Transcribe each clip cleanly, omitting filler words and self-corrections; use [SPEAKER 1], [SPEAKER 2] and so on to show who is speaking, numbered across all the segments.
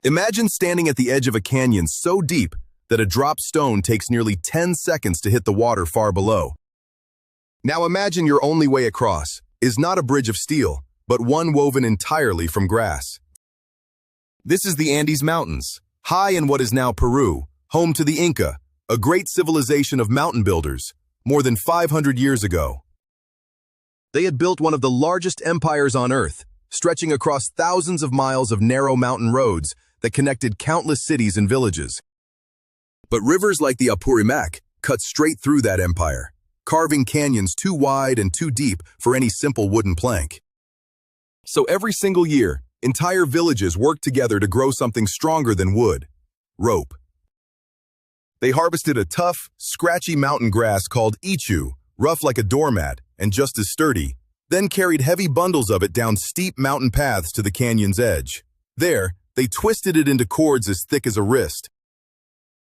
[SPEAKER 1] Imagine standing at the edge of a canyon so deep that a dropped stone takes nearly 10 seconds to hit the water far below. Now imagine your only way across is not a bridge of steel, but one woven entirely from grass. This is the Andes Mountains, high in what is now Peru, home to the Inca, a great civilization of mountain builders, more than 500 years ago. They had built one of the largest empires on Earth, stretching across thousands of miles of narrow mountain roads that connected countless cities and villages. But rivers like the Apurimac cut straight through that empire, carving canyons too wide and too deep for any simple wooden plank. So every single year, entire villages worked together to grow something stronger than wood: rope. They harvested a tough, scratchy mountain grass called ichu, rough like a doormat and just as sturdy, then carried heavy bundles of it down steep mountain paths to the canyon's edge. There, they twisted it into cords as thick as a wrist.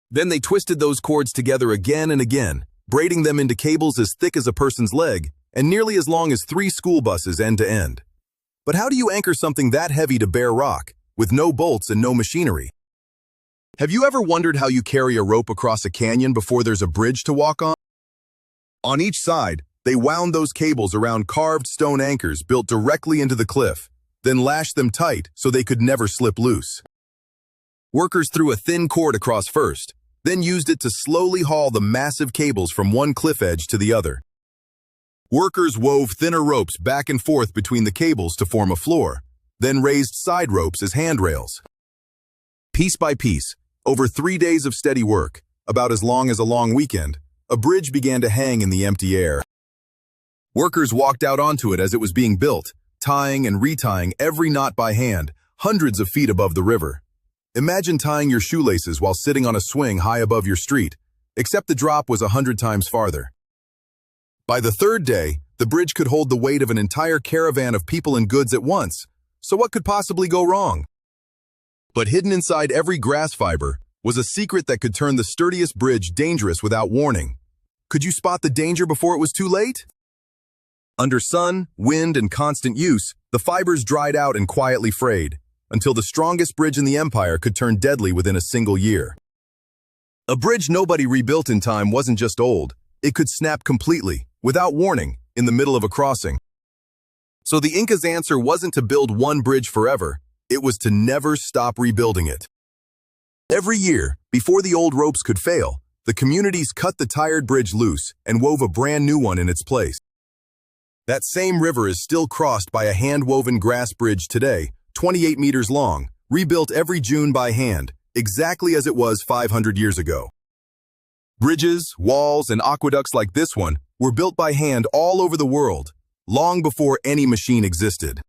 [SPEAKER 1] Then they twisted those cords together again and again, braiding them into cables as thick as a person's leg and nearly as long as 3 school buses end to end. But how do you anchor something that heavy to bare rock, with no bolts and no machinery? Have you ever wondered how you carry a rope across a canyon before there's a bridge to walk on? On each side, they wound those cables around carved stone anchors built directly into the cliff, then lashed them tight so they could never slip loose. Workers threw a thin cord across first, then used it to slowly haul the massive cables from one cliff edge to the other. Workers wove thinner ropes back and forth between the cables to form a floor, then raised side ropes as handrails. Piece by piece, over 3 days of steady work, about as long as a long weekend, a bridge began to hang in the empty air. Workers walked out onto it as it was being built, tying and retying every knot by hand, hundreds of feet above the river. Imagine tying your shoelaces while sitting on a swing high above your street, except the drop was 100 times farther. By the 3rd day, the bridge could hold the weight of an entire caravan of people and goods at once, so what could possibly go wrong? But hidden inside every grass fiber was a secret that could turn the sturdiest bridge dangerous without warning. Could you spot the danger before it was too late? Under sun, wind, and constant use, the fibers dried out and quietly frayed, until the strongest bridge in the empire could turn deadly within a single year. A bridge nobody rebuilt in time wasn't just old, it could snap completely, without warning, in the middle of a crossing. So the Inca's answer wasn't to build one bridge forever, it was to never stop rebuilding it. Every year, before the old ropes could fail, the communities cut the tired bridge loose and wove a brand new one in its place. That same river is still crossed by a hand-woven grass bridge today, 28 meters long, rebuilt every June by hand, exactly as it was 500 years ago. Bridges, walls, and aqueducts like this one were built by hand all over the world, long before any machine existed.